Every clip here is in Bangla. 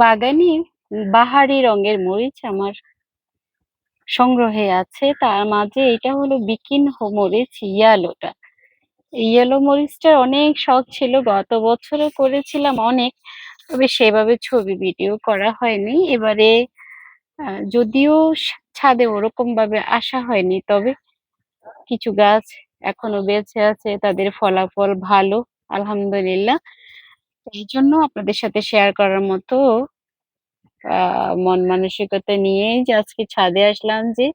বাগানে বাহারি রঙের মরিচ আমার সংগ্রহে আছে। তার মাঝে এটা হলো মরিচ ইয়ালোটা। ইয়েলো মরিচটার অনেক শখ ছিল। গত বছরও করেছিলাম অনেক। তবে সেভাবে ছবি ভিডিও করা হয়নি। এবারে যদিও ছাদে ওরকম ভাবে আসা হয়নি, তবে কিছু গাছ এখনো বেঁচে আছে, তাদের ফলাফল ভালো, আলহামদুলিল্লাহ। এই জন্য আপনাদের সাথে শেয়ার করার মতো মন মানসিকতা নিয়েই যে আজকে ছাদে আসলাম, যে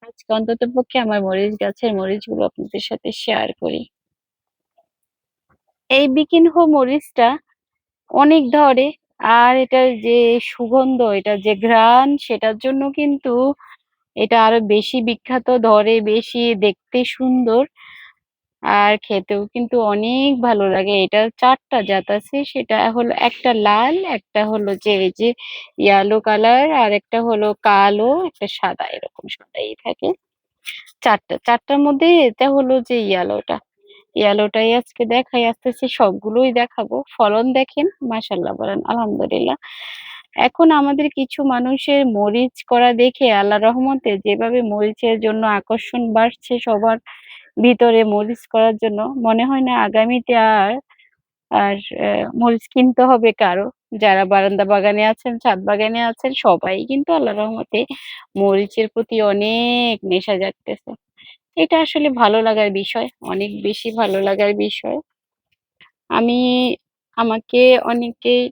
আজকে অন্তত পক্ষে আমার মরিচ গাছের মরিচগুলো আপনাদের সাথে শেয়ার করি। এই মরিচটা অনেক ধরে, আর এটার যে সুগন্ধ, এটার যে ঘ্রাণ, সেটার জন্য কিন্তু এটা আরো বেশি বিখ্যাত, ধরে বেশি, দেখতে সুন্দর, আর খেতেও কিন্তু অনেক ভালো লাগে। এটার ৪টা জাত আছে। সেটা হলো একটা লাল, একটা হলো যে এই যে ইয়েলো কালার, আর একটা হলো কালো, একটা সাদা, এরকম সাদাই থাকে। ৪টার মধ্যে এটা হলো যে ইয়েলোটা। ইয়েলোটাই আজকে দেখাই, আসতেছি সবগুলোই দেখাবো। ফলন দেখেন, মাশাআল্লাহ বলেন আলহামদুলিল্লাহ। এখন আমাদের কিছু মানুষের মরিচ করা দেখে আল্লাহর রহমতে যেভাবে মরিচের জন্য আকর্ষণ বাড়ছে সবার ভিতরে, মরিচ করার জন্য, মনে হয় না আগামীতে আর আর মরিচ কিনতে হবে কারো। যারা বারান্দা বাগানে আছেন, ছাদ বাগানে আছেন, সবাই কিন্তু আল্লাহর রহমতে মরিচের প্রতি অনেক নেশা জাগতেছে। এটা আসলে ভালো লাগার বিষয়, অনেক বেশি ভালো লাগার বিষয়। আমি আমাকে অনেকেই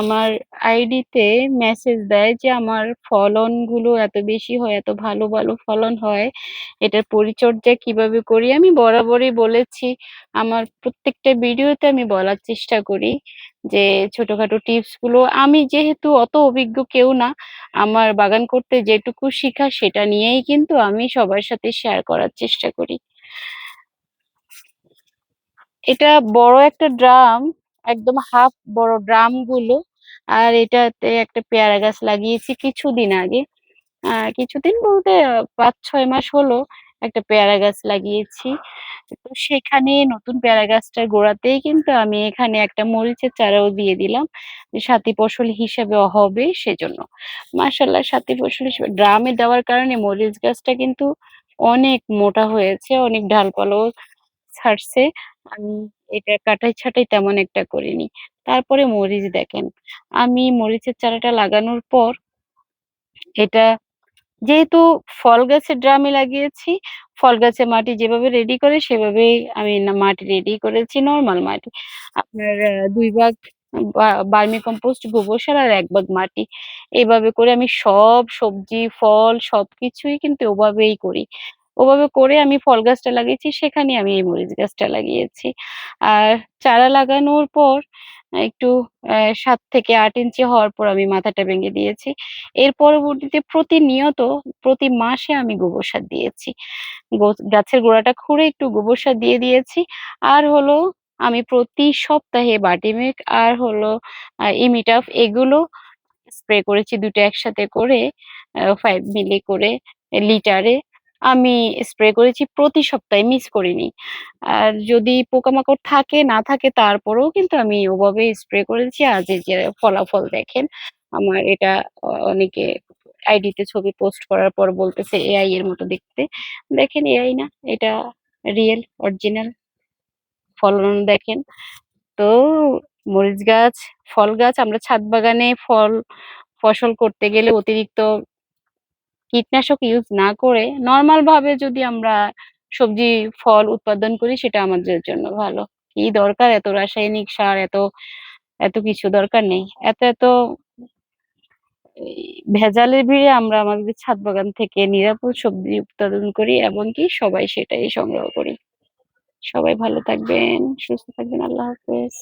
আমার আইডিতে মেসেজ দেয় যে আমার ফলনগুলো এত বেশি হয়, এত ভালো ভালো ফলন হয়, এটার পরিচর্যা কিভাবে করি। আমি বরাবরই বলেছি, আমার প্রত্যেকটা ভিডিওতে আমি বলার চেষ্টা করি যে ছোটখাটো টিপস গুলো, আমি যেহেতু অত অভিজ্ঞ কেউ না, আমার বাগান করতে যেটুকু শিখা সেটা নিয়েই কিন্তু আমি সবার সাথে শেয়ার করার চেষ্টা করি। এটা বড় একটা ড্রাম, একদম হাফ বড় ড্রাম গুলো। আর এটাতে একটা পেয়ারা গাছ লাগিয়েছি কিছুদিন আগে। কিছুদিন বলতে ৫-৬ মাস হলো একটা পেয়ারা গাছ লাগিয়েছি। তো সেখানে নতুন পেয়ারা গাছটার গোড়াতেই কিন্তু আমি এখানে একটা মরিচের চারাও দিয়ে দিলাম, যে সাথী ফসল হিসেবে হবে সেজন্য। মাশাআল্লাহ, সাথী ফসল হিসেবে ড্রামে দেওয়ার কারণে মরিচ গাছটা কিন্তু অনেক মোটা হয়েছে, অনেক ডালপালাও ছাড়ছে। আমি এটা কাটাই ছাঁটাই তেমন একটা করিনি। তারপরে মরিচ দেখেন, আমি মরিচের চারাটা লাগানোর পর এটা, যেহেতু ফল গাছের ড্রামে লাগিয়েছি, ফল গাছের মাটি যেভাবে রেডি করে সেভাবেই আমি মাটি রেডি করেছি, নরমাল মাটি। আপনার ২ ভাগ ভার্মি কম্পোস্ট, গোবর সার আর ১ ভাগ মাটি। এভাবে করে আমি সব সবজি, ফল সবকিছুই কিন্তু ওভাবেই করি। ওভাবে করে আমি ফল গাছটা লাগিয়েছি, সেখানে আমি এই মরিচ গাছটা লাগিয়েছি। আর চারা লাগানোর পর একটু ৭ থেকে ৮ ইঞ্চি হওয়ার পর আমি মাথাটা ভেঙে দিয়েছি। এর পরবর্তীতে প্রতিনিয়ত প্রতি মাসে আমি গোবর সার দিয়েছি। গাছের গোড়াটা খুঁড়ে একটু গোবর সার দিয়ে দিয়েছি। আর হলো আমি প্রতি সপ্তাহে বাটিমেক আর হলো ইমিটাফ, এগুলো স্প্রে করেছি ২ টা একসাথে করে, ৫ মিলি করে লিটারে আমি স্প্রে করেছি, প্রতি সপ্তাহে মিস করিনি। আর যদি পোকামাকড় থাকে না থাকে তারপরেও কিন্তু আমি ওভাবেই স্প্রে করেছি। আজ এই যে ফলাফল দেখেন। আমার এটা অনেকে আইডিতে ছবি পোস্ট করার পর বলতেছে এআই এর মতো দেখতে। দেখেন, এআই না, এটা রিয়েল অরিজিনাল ফলন দেখেন। তো মরিচ গাছ, ফল গাছ, আমরা ছাদ বাগানে ফসল করতে গেলে অতিরিক্ত কীটনাশক ইউজ না করে নরমাল ভাবে যদি আমরা সবজি, ফল উৎপাদন করি, সেটা আমাদের জন্য ভালো। কি দরকার এত রাসায়নিক সার, এত কিছু দরকার নেই। এত এই ভেজালের ভিড়ে আমরা আমাদের ছাদ বাগান থেকে নিরাপদ সবজি উৎপাদন করি, এবং কি সবাই সেটাই সংগ্রহ করি। সবাই ভালো থাকবেন, সুস্থ থাকবেন। আল্লাহ হাফেজ।